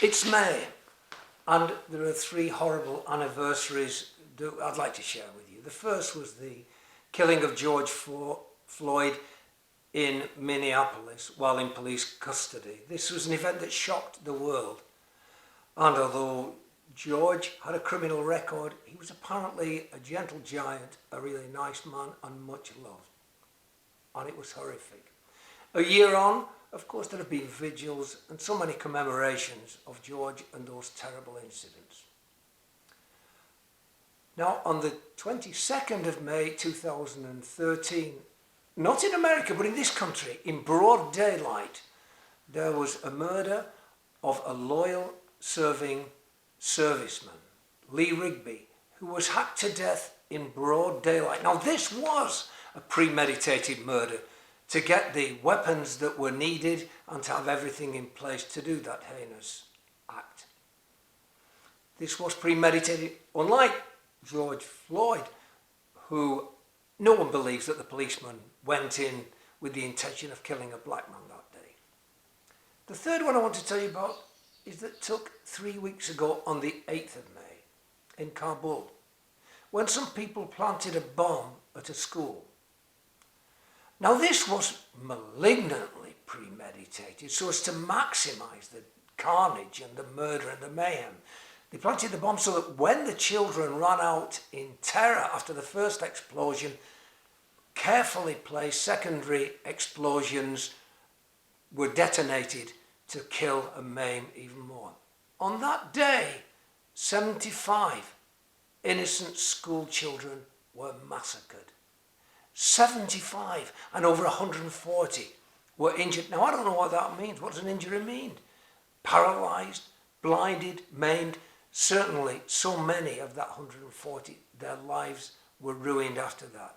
It's May, and there are three horrible anniversaries that I'd like to share with you. The first was the killing of George Floyd in Minneapolis while in police custody. This was an event that shocked the world. And although George had a criminal record, he was apparently a gentle giant, a really nice man and much loved. And it was horrific. A year on, of course, there have been vigils and so many commemorations of George and those terrible incidents. Now, on the 22nd of May 2013, not in America, but in this country, in broad daylight, there was a murder of a loyal serving serviceman, Lee Rigby, who was hacked to death in broad daylight. Now, this was a premeditated murder to get the weapons that were needed and to have everything in place to do that heinous act. This was premeditated, unlike George Floyd, who no one believes that the policeman went in with the intention of killing a black man that day. The third one I want to tell you about is that took 3 weeks ago on the 8th of May in Kabul, when some people planted a bomb at a school. Now, this was malignantly premeditated so as to maximise the carnage and the murder and the mayhem. They planted the bomb so that when the children ran out in terror after the first explosion, carefully placed secondary explosions were detonated to kill and maim even more. On that day, 75 innocent school children were massacred. 75, and over 140 were injured. Now, I don't know what that means. What does an injury mean? Paralysed, blinded, maimed. Certainly, so many of that 140, their lives were ruined after that.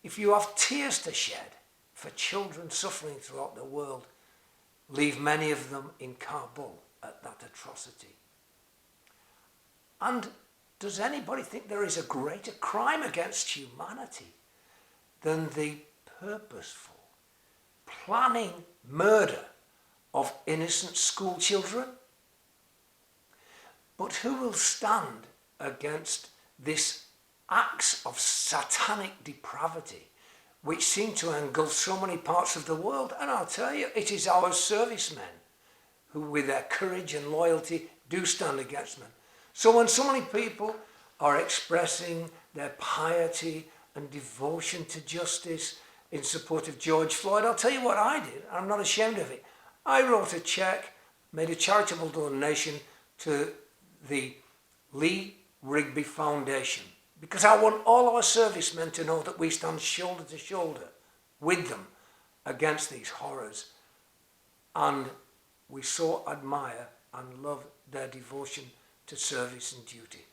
If you have tears to shed for children suffering throughout the world, leave many of them in Kabul at that atrocity. And does anybody think there is a greater crime against humanity than the purposeful, planning murder of innocent school children? But who will stand against this acts of satanic depravity which seem to engulf so many parts of the world? And I'll tell you, it is our servicemen who, with their courage and loyalty, do stand against them. So when so many people are expressing their piety and devotion to justice in support of George Floyd, I'll tell you what I did. I'm not ashamed of it. I wrote a cheque, made a charitable donation to the Lee Rigby Foundation, because I want all our servicemen to know that we stand shoulder to shoulder with them against these horrors, and we so admire and love their devotion to service and duty.